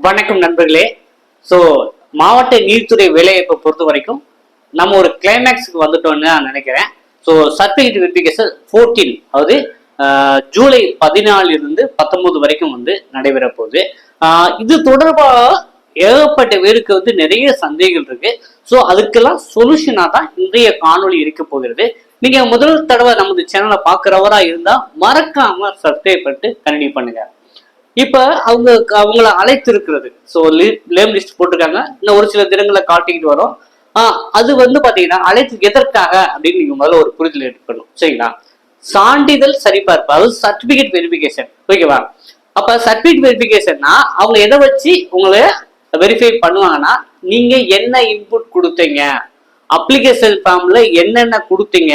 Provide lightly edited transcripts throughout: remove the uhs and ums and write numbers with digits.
வணக்கம் நண்பர்களே. ஸோ மாவட்ட நீர்த்துறை வேலைவாய்ப்பை பொறுத்த வரைக்கும் நம்ம ஒரு கிளைமேக்ஸுக்கு வந்துட்டோம்னு நான் நினைக்கிறேன். ஸோ சர்டிஃபிகேட் வெரிஃபிகேஷன் 14, அதாவது ஜூலை 14 19 வரைக்கும் நடைபெற போகுது. இது தொடர்பாக ஏகப்பட்ட பேருக்கு நிறைய சந்தேகங்கள் இருக்கு. ஸோ அதுக்கெல்லாம் சொல்யூஷனாக தான் இன்றைய காணொலி இருக்க போகிறது. நீங்க முதல் தடவை நமது சேனலை பார்க்குறவரா இருந்தா மறக்காம சப்ஸ்கிரைப் பண்ணிட்டு கண்டினியூ பண்ணுங்க. இப்ப அவங்கள அழைத்து இருக்கிறது. ஸோ நேம் லிஸ்ட் போட்டிருக்காங்க. இன்னும் ஒரு சில தினங்களை காட்டிக்கிட்டு வரோம். அது பாத்தீங்கன்னா அழைத்து எதற்காக அப்படின்னு நீங்க முதல்ல ஒரு புரிதல் எடுக்கணும். சரிங்களா? சான்றிதழ் சரிபார்ப்பு, அதாவது சர்டிபிகேட் வெரிஃபிகேஷன். ஓகேவா? அப்ப சர்டிபிகேட் வெரிஃபிகேஷன்னா அவங்க எதை வச்சு உங்களை வெரிஃபை பண்ணுவாங்கன்னா, நீங்க என்ன இன்புட் கொடுத்தீங்க, அப்ளிகேஷன் ஃபார்ம்ல என்னென்ன கொடுத்தீங்க,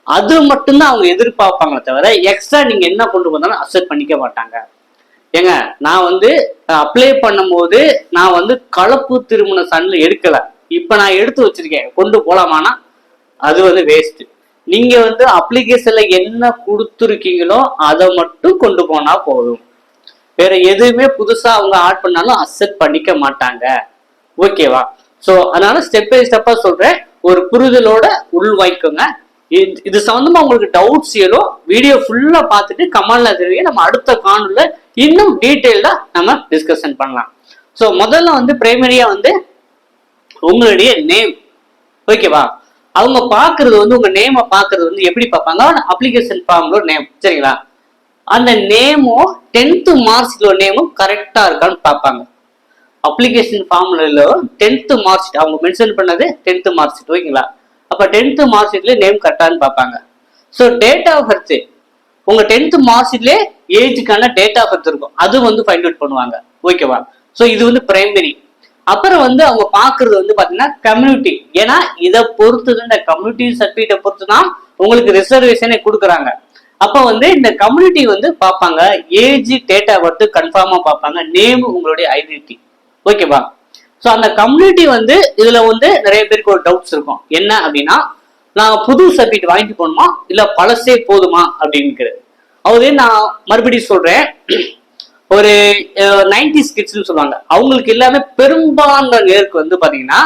அது மட்டும்தான் அவங்க எதிர்பார்ப்பாங்க தவிர எக்ஸ்ட்ரா நீங்க என்ன கொண்டு வந்தாலும் அக்செப்ட் பண்ணிக்க மாட்டாங்க. ஏங்க, நான் அப்ளை பண்ணும் போது நான் கலப்பு திருமண சான்றிதழ் எடுக்கல. இப்ப நான் எடுத்து வச்சிருக்கேன், கொண்டு போலாமானா அது வேஸ்ட். நீங்க அப்ளிகேஷன்ல என்ன கொடுத்துருக்கீங்களோ அதை மட்டும் கொண்டு போனா போதும். வேற எதுவுமே புதுசா அவங்க ஆட் பண்ணாலும் அக்செப்ட் பண்ணிக்க மாட்டாங்க. ஓகேவா? ஸோ அதனால ஸ்டெப் பை ஸ்டெப்பா சொல்றேன், ஒரு புரிதலோட உள்வாய்க்கோங்க. இது சம்பந்தமா உங்களுக்கு டவுட்ஸ் ஏதோ வீடியோ ஃபுல்லா பார்த்துட்டு கமெண்ட்ல தெரிவிங்க. நம்ம அடுத்த காணொலியில இன்னும் டீட்டெயில்டா நம்ம டிஸ்கஷன் பண்ணலாம். ஸோ முதல்ல பிரைமரியா உங்களுடைய நேம். ஓகேவா? அவங்க பாக்குறது உங்க நேமை பாக்குறது எப்படி பார்ப்பாங்க, அப்ளிகேஷன் ஃபார்ம்ல நேம். சரிங்களா? அந்த நேமும் 10th மார்க்ஸ்ல நேமும் கரெக்டா இருக்கான்னு பார்ப்பாங்க. அப்ளிகேஷன் ஃபார்ம்ல 10th மார்க் ஷீட் அவங்க மென்ஷன் பண்ணது 10th மார்க் ஷீட். ஓகேங்களா? அப்ப 10th மார்க் ஷீட்ல நேம் கரெக்டான்னு பார்ப்பாங்க. ஸோ டேட் ஆஃப் பர்த், உங்க 10th மார்க் ஷீட்ல ஏஜுக்கான டேட் ஆஃப் பர்த் இருக்கும், அது ஃபைண்ட் அவுட் பண்ணுவாங்க. ஓகேவா? ஸோ இது பிரைமரி. அப்புறம் அவங்க பாக்குறது பாத்தீங்கன்னா கம்யூனிட்டி. ஏன்னா இதை பொறுத்து இந்த கம்யூனிட்டி சர்டிபிகேட்டை பொறுத்து தான் உங்களுக்கு ரிசர்வேஷனே கொடுக்குறாங்க. அப்ப இந்த கம்யூனிட்டி பார்ப்பாங்க, ஏஜ் டேட் ஆஃப் பர்த் கன்ஃபார்மா பார்ப்பாங்க, நேம் உங்களுடைய ஐடென்டிட்டி. ஓகேவா? ஸோ அந்த கம்யூனிட்டி இதுல நிறைய பேருக்கு ஒரு டவுட்ஸ் இருக்கும். என்ன அப்படின்னா, நான் புது சர்டிஃபிகேட் வாங்கிட்டு போகணுமா இல்ல பழசே போதுமா அப்படின்னு. நான் மறுபடியும் சொல்றேன், ஒரு 90s கிட்ஸ்னு சொல்லுவாங்க, அவங்களுக்கு எல்லாமே பெரும்பாலான நேருக்கு பாத்தீங்கன்னா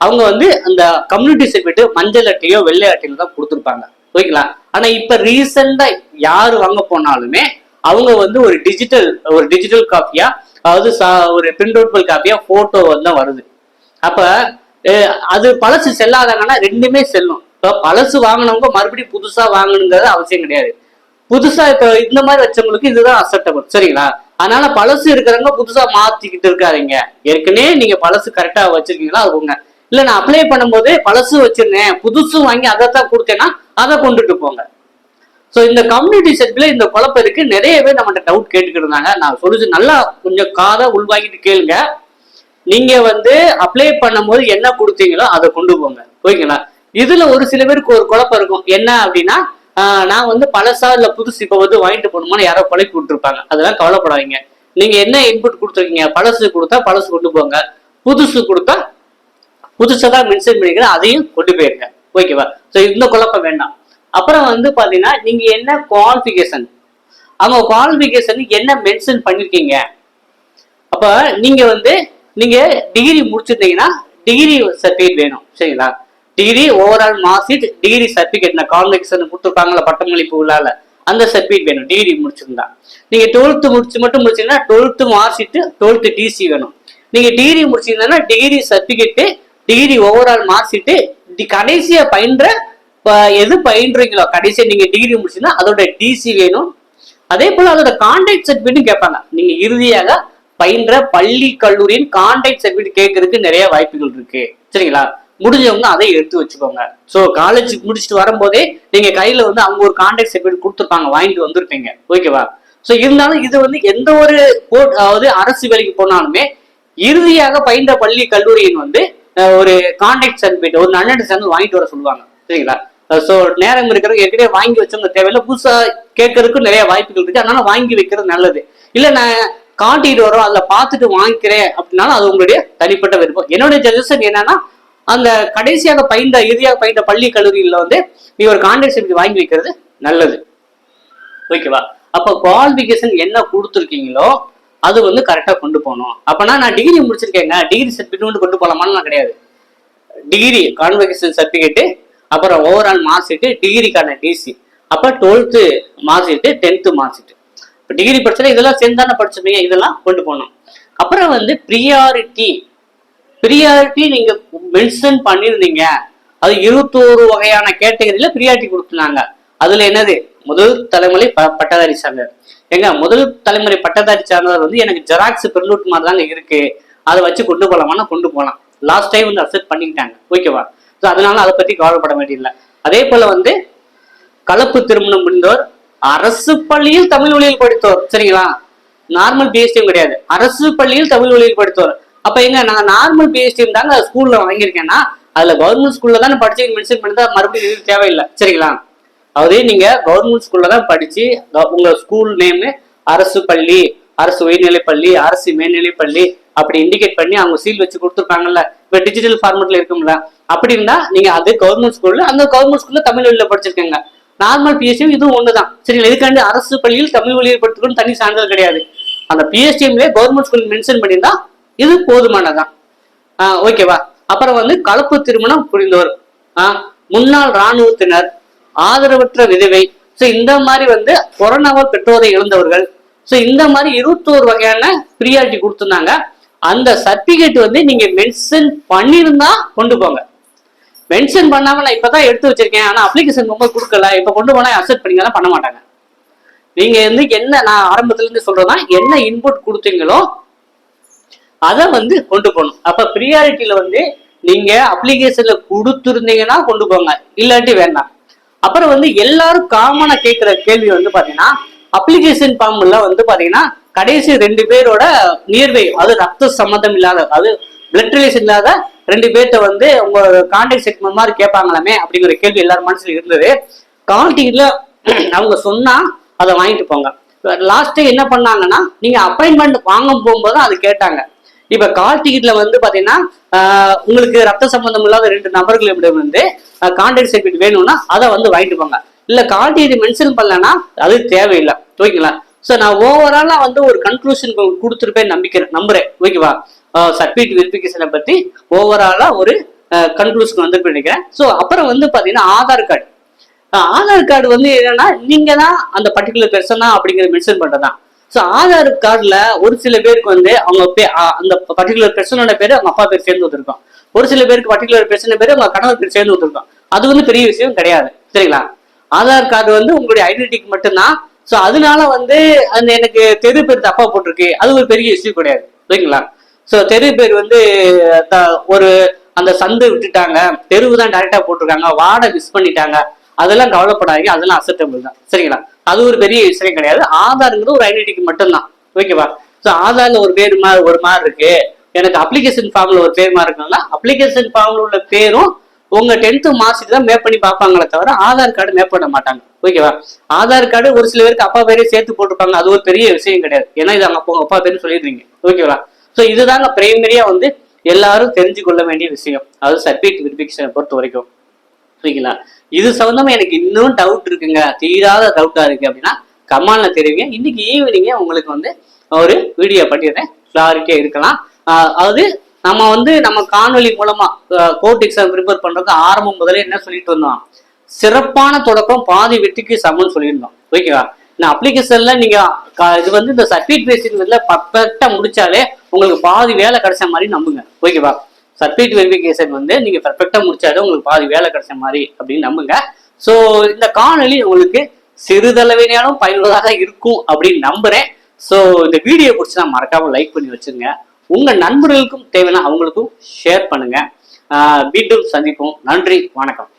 அவங்க அந்த கம்யூனிட்டி சர்டிஃபிகேட் மஞ்சள் அட்டையோ வெள்ளை அட்டையில தான் கொடுத்துருப்பாங்க. ஓகேங்களா? ஆனா இப்ப ரீசெண்டா யாரு வாங்க போனாலுமே அவங்க ஒரு டிஜிட்டல் காப்பியா, அதாவது ஒரு பிரிண்ட் அவுட் காப்பியா போட்டோ வருது. அப்ப அது பழசு செல்லாதாங்கன்னா ரெண்டுமே செல்லும். பழசு வாங்கினவங்க மறுபடியும் புதுசா வாங்கணுங்கிறது அவசியம் கிடையாது. புதுசா இப்ப இந்த மாதிரி வச்சவங்களுக்கு இதுதான் அக்செப்டபிள். சரிங்களா? அதனால பழசு இருக்கிறவங்க புதுசா மாத்திக்கிட்டு இருக்காதீங்க. ஏற்கனவே நீங்க பழசு கரெக்டா வச்சிருக்கீங்களா அதுங்க. இல்ல நான் அப்ளை பண்ணும்போது பழசு வச்சிருந்தேன், புதுசு வாங்கி அதைத்தான் கொடுத்தேன்னா அதை கொண்டுட்டு போங்க. ஸோ இந்த கம்யூனிட்டி செட்ல இந்த குழப்பம் இருக்கு. நிறைய பேர் நம்மகிட்ட டவுட் கேட்டுக்கிட்டு இருந்தாங்க. நான் சொல்லுச்சு நல்லா கொஞ்சம் காதை உள்வாங்கிட்டு கேளுங்க. நீங்க அப்ளை பண்ணும் போது என்ன கொடுத்தீங்களோ அதை கொண்டு போங்க. ஓகேங்களா? இதுல ஒரு சில பேருக்கு ஒரு குழப்பம் இருக்கும். என்ன அப்படின்னா, நான் பழசா இல்ல புதுசு இப்ப வாங்கிட்டு போகணுமான்னு யாரோ பழக்கி விட்டுருப்பாங்க. அதெல்லாம் கவலைப்படாதீங்க. நீங்க என்ன இன்புட் கொடுத்துருக்கீங்க, பழசு கொடுத்தா பழசு கொண்டு போங்க, புதுசு கொடுத்தா புதுசதான் மென்ஷன் பண்ணிக்கிறேன் அதையும் கொண்டு போயிருங்க. ஓகேவா? ஸோ இந்த குழப்பம் வேண்டாம். அப்புறம் பாத்தீங்கன்னா, நீங்க என்ன குவாலிஃபிகேஷன், அவங்க குவாலிஃபிகேஷன் என்ன மென்ஷன் பண்ணிருக்கீங்க. அப்ப நீங்க டிகிரி முடிச்சிருந்தீங்கன்னா டிகிரி சர்டிஃபிகேட் வேணும். சரிங்களா? Degree overall mark sheet, degree certificate, convocation கொடுத்துருப்பாங்கல்ல பட்டமளிப்பு உள்ளால, அந்த சர்டிஃபிகேட் வேணும். டிகிரி முடிச்சிருந்தா நீங்க 12th முடிச்சீங்கன்னா 12th mark sheet, 12th DC வேணும். நீங்க டிகிரி முடிச்சிருந்தா degree certificate, degree overall mark sheet, கடைசியா எது பயின்றீங்களோ கடைசியா நீங்க டிகிரி முடிச்சீங்கன்னா அதோட டிசி வேணும். அதே போல அதோட கான்டாக்ட் சர்டிஃபிகேட் கேட்பாங்க. நீங்க இறுதியாக பயின்ற பள்ளி கல்லூரியின் கான்டாக்ட் சர்டிஃபிகேட் கேட்கறதுக்கு நிறைய வாய்ப்புகள் இருக்கு. சரிங்களா? முடிஞ்சவங்க அதை எடுத்து வச்சுக்கோங்க. ஸோ காலேஜ் முடிச்சுட்டு வரும்போதே நீங்க கையில அவங்க ஒரு கான்டாக்ட் சர்டிஃபிகேட் கொடுத்துருப்பாங்க, வாங்கிட்டு வந்திருப்பீங்க. ஓகேவா? ஸோ இருந்தாலும் இது எந்த ஒரு அதாவது அரசு வேலைக்கு போனாலுமே இறுதியாக பயின்ற பள்ளி கல்லூரியின் ஒரு கான்டாக்ட் சர்டிஃபிகேட், ஒரு நன்னடை சான்றிதழ் வாங்கிட்டு வர சொல்லுவாங்க. சரிங்களா? ஸோ நேரம் இருக்கிறவங்க ஏற்கனவே வாங்கி வச்சவங்க தேவையில்லை, புதுசா கேட்கறதுக்கும் நிறைய வாய்ப்புகள் இருக்கு. அதனால வாங்கி வைக்கிறது நல்லது. இல்ல நான் காட்டிட்டு வரோம் அதுல பார்த்துட்டு வாங்கிக்கிறேன் அப்படின்னாலும் அது உங்களுடைய தனிப்பட்ட விருப்பம். என்னுடைய சஜஷன் என்னன்னா, அந்த கடைசியாக இறுதியாக பயின்ற பள்ளி கல்லூரியில நீ ஒரு கான்டாக்ட் சர்டிஃபிகேட் வாங்கி வைக்கிறது நல்லது. ஓகேவா? அப்ப குவாலிஃபிகேஷன் என்ன கொடுத்துருக்கீங்களோ அது வந்து கரெக்டா கொண்டு போகணும். அப்பனா நான் டிகிரி முடிச்சிருக்கேங்க, டிகிரி சர்டிபிகேட் கொண்டு போகலாமான்னு கிடையாது. டிகிரி கான்வெகேஷன் சர்டிபிகேட், அப்புறம் ஓவரால் மார்க் ஷீட், டிகிரிக்கான டிசி, அப்ப 12th mark sheet, 10th mark sheet. இப்போ டிகிரி படிச்சா இதெல்லாம் சேர்ந்து தானே படிச்சிருப்பீங்க, இதெல்லாம் கொண்டு போகணும். அப்புறம் வந்து ப்ரியாரிட்டி நீங்க மென்ஷன் பண்ணிருந்தீங்க. அது 21 வகையான கேட்டகரியில ப்ரியாரிட்டி கொடுத்துருந்தாங்க. அதுல என்னது, முதல் தலைமுறை பட்டதாரி சான்றிதழ். எங்க முதல் தலைமுறை பட்டதாரி சான்றிதழ் வந்து எனக்கு ஜெராக்ஸ் பிரிண்ட் மாதிரி தாங்க இருக்கு, அதை வச்சு கொண்டு போகலாமா, கொண்டு போகலாம். லாஸ்ட் டைம் வந்து அக்செப்ட் பண்ணிக்கிட்டாங்க, ஓகேவா. ஸோ அதனால அதை பத்தி கவலைப்பட வேண்டியதில்லை. அதே போல வந்து கலப்பு திருமணம் முடிந்தோர், அரசு பள்ளியில் தமிழ் வழியில் படித்தோர், சரிங்களா, நார்மல் பிஎஸ்டியும் கிடையாது, அரசு பள்ளியில் தமிழ் வழியில் படித்தோர். அப்ப எங்க நான் நார்மல் பிஎஸ்டியும் தாங்க ஸ்கூல்ல வாங்கியிருக்கேன்னா அதுல கவர்மெண்ட் ஸ்கூல்ல தானே படிச்சு மென்ஷன் பண்ணி தான் மறுபடியும் இது தேவையில்லை, சரிங்களா. அதாவது நீங்க கவர்மெண்ட் ஸ்கூல்ல தான் படிச்சு உங்க ஸ்கூல் நேம் அரசு பள்ளி, அரசு உயர்நிலை பள்ளி, அரசு மேல்நிலை பள்ளி அப்படி இண்டிகேட் பண்ணி அவங்க சீல் வச்சு கொடுத்துருப்பாங்கல்ல. இப்ப டிஜிட்டல் ஃபார்மேட்ல இருக்கும்ல, அப்படி இருந்தா நீங்க அது கவர்மெண்ட் ஸ்கூல்ல, அந்த கவர்மெண்ட் ஸ்கூல்ல தமிழ் வழியில படிச்சிருக்கீங்க. நார்மல் பிஎஸ்டிஎம் இதுவும் ஒண்ணுதான், சரிங்களா. இதுக்காண்டி அரசு பள்ளியில் தமிழ் வழியில் படித்துக்கணும் தனி சான்றிதழ் கிடையாது. அந்த பிஎஸ்டிஎம்ல கவர்மெண்ட் ஸ்கூல் மென்ஷன் பண்ணியிருந்தா இது போதுமானதான், ஓகேவா. அப்புறம் வந்து கலப்பு திருமணம் புரிந்தோர், முன்னாள் இராணுவத்தினர், ஆதரவற்ற விதவை, ஸோ இந்த மாதிரி வந்து கொரோனாவால் பெற்றோரை இழந்தவர்கள், ஸோ இந்த மாதிரி 21 வகையான ப்ரியாரிட்டி கொடுத்துருந்தாங்க. அந்த சர்டிபிகேட் வந்து நீங்க மென்ஷன் பண்ணியிருந்தா கொண்டு போங்க. மென்ஷன் பண்ணாம நான் இப்பதான் எடுத்து வச்சிருக்கேன், ஆனா அப்ளிகேஷன் ரொம்ப கொடுக்கல, இப்ப கொண்டு போனா அக்செப்ட் பண்ணிக்கலாம் பண்ண மாட்டாங்க. நீங்க வந்து என்ன, நான் ஆரம்பத்துல இருந்து சொல்றதா, என்ன இன்புட் கொடுத்தீங்களோ அதை வந்து கொண்டு போகணும். அப்ப ப்ரியாரிட்டியில வந்து நீங்க அப்ளிகேஷன்ல கொடுத்துருந்தீங்கன்னா கொண்டு போங்க, இல்லாட்டி வேண்டாம். அப்புறம் வந்து எல்லாரும் காமனா கேட்கிற கேள்வி வந்து பாத்தீங்கன்னா, அப்ளிகேஷன் ஃபார்ம்ல வந்து பாத்தீங்கன்னா கடைசி 2 பேரோட நியர்பை, அது ரத்த சம்மந்தம் இல்லாத, அது பிளட் ரிலேஷன் இல்லாத 2 பேர்த்த வந்து உங்க கான்டாக்ட் செக்மெண்ட் மாதிரி கேட்பாங்களாமே அப்படிங்கிற கேள்வி எல்லாரும் மனசுல இருந்தது. கால் டிக்கெட்ல அவங்க சொன்னா அதை வாங்கிட்டு போங்க. லாஸ்ட் என்ன பண்ணாங்கன்னா, நீங்க அப்பாயின்மெண்ட் வாங்க போகும்போது அது கேட்டாங்க. இப்ப கால் டிக்கெட்ல வந்து பாத்தீங்கன்னா உங்களுக்கு ரத்த சம்பந்தம் இல்லாத 2 நபர்களிடம் வந்து கான்டாக்ட் சர்டிபிகேட் வேணும்னா அதை வந்து வாங்கிட்டு போங்க. இல்ல கால் டிக்கெட் மென்ஷன் பண்ணலன்னா அது தேவையில்லை, ஓகேங்களா. ஸோ நான் ஓவராலா வந்து ஒரு கன்க்ளூஷன் கொடுத்துருப்பேன் நம்புறேன், ஓகேவா. சர்டிபிகேட் வெரிஃபிகேஷனை பத்தி ஓவராலா ஒரு கன்க்ளூஷன் வந்து நினைக்கிறேன். ஸோ அப்புறம் வந்து பாத்தீங்கன்னா ஆதார் கார்டு வந்து என்னன்னா, நீங்க தான் அந்த பர்டிகுலர் பெர்சனா அப்படிங்கிற மென்ஷன் பண்றதுதான். ஸோ ஆதார் கார்டுல ஒரு சில பேருக்கு வந்து அவங்க அந்த பர்டிகுலர் பெர்சனோட பேரு அவங்க அப்பா பேர் சேர்ந்து வந்துருக்கும், ஒரு சில பேருக்கு பர்டிகுலர் பெர்சன் பேரு அவங்க கணவர் பேர் சேர்ந்து வந்துருக்கும். அது வந்து பெரிய விஷயம் கிடையாது, சரிங்களா. ஆதார் கார்டு வந்து உங்களுடைய ஐடென்டிட்டிக்கு மட்டும்தான். ஸோ அதனால வந்து அந்த எனக்கு தெரு பேர் தப்பா போட்டிருக்கு, அது ஒரு பெரிய இஷ்யூ கிடையாது, ஓகேங்களா. ஸோ தெரு பேர் வந்து ஒரு அந்த சந்து விட்டுட்டாங்க, தெருவு தான் டைரக்டா போட்டிருக்காங்க, வார்டை மிஸ் பண்ணிட்டாங்க, அதெல்லாம் கவலைப்படாதீங்க, அதெல்லாம் அக்செப்டபிள் தான், சரிங்களா. அது ஒரு பெரிய விஷயம் கிடையாது. ஆதார்ங்கிறது ஒரு ஐடென்டிட்டிக்கு மட்டும்தான், ஓகேவா. ஸோ ஆதார்ல ஒரு பேர் ஒரு மாதிரி இருக்கு, எனக்கு அப்ளிகேஷன் ஃபார்ம்ல ஒரு பேர் மாதிரி இருக்குன்னா அப்ளிகேஷன் ஃபார்ம்ல உள்ள பேரும் உங்க 10th மார்க் ஷீட் தான் மேப் பண்ணி பார்ப்பாங்களே தவிர ஆதார் கார்டு மேப் பண்ண மாட்டாங்க, ஓகேவா. ஆதார் கார்டு ஒரு சில பேருக்கு அப்பா பேரே சேர்த்து போட்டிருப்பாங்க, அது ஒரு பெரிய விஷயம் கிடையாது, ஏன்னா இது அவங்க அப்பா பேரு சொல்லிடுறீங்க, ஓகேவா. ஸோ இதுதாங்க பிரைமரியா வந்து எல்லாரும் தெரிஞ்சு கொள்ள வேண்டிய விஷயம், அது சர்டிபிகேட் வெரிஃபிகேஷனை பொறுத்த வரைக்கும், ஓகேங்களா. இது சம்பந்தமா எனக்கு இன்னும் டவுட் இருக்குங்க, தீராத டவுட்டா இருக்கு அப்படின்னா கமெண்ட்ல தெரிவிங்க. இன்னைக்கு ஈவினிங்க உங்களுக்கு வந்து ஒரு வீடியோ பண்ணிடுறேன், கிளாரிட்டியா இருக்கலாம். அதாவது நம்ம காணொலி மூலமா கோர்ட் எக்ஸாம் ப்ரிப்பேர் பண்றதுக்கு ஆரம்பம் முதல்ல என்ன சொல்லிட்டு வந்தோம், சிறப்பான தொடக்கம் பாதி வெற்றிக்கு சமம்னு சொல்லியிருந்தோம், ஓகேவா. நான் அப்ளிகேஷன்ல நீங்க இது வந்து இந்த சர்டிபிகேட் பேசிக்கிறதுல பர்ஃபெக்டா முடிச்சாலே உங்களுக்கு பாதி வேலை கிடைச்ச மாதிரி நம்புங்க, ஓகேவா. சர்டிபிகேட் வெரிஃபிகேஷன் வந்து நீங்க பர்ஃபெக்டா முடிச்சாலே உங்களுக்கு பாதி வேலை கிடைச்ச மாதிரி அப்படின்னு நம்புங்க. ஸோ இந்த காணொலி உங்களுக்கு சிறிதளவினாலும் பயனுள்ளதாக இருக்கும் அப்படின்னு நம்புறேன். ஸோ இந்த வீடியோ பிடிச்சா மறக்காம லைக் பண்ணி வச்சுருங்க, உங்க நண்பர்களுக்கும் தேவைன்னா அவங்களுக்கும் ஷேர் பண்ணுங்க. மீண்டும் சந்திப்போம், நன்றி, வணக்கம்.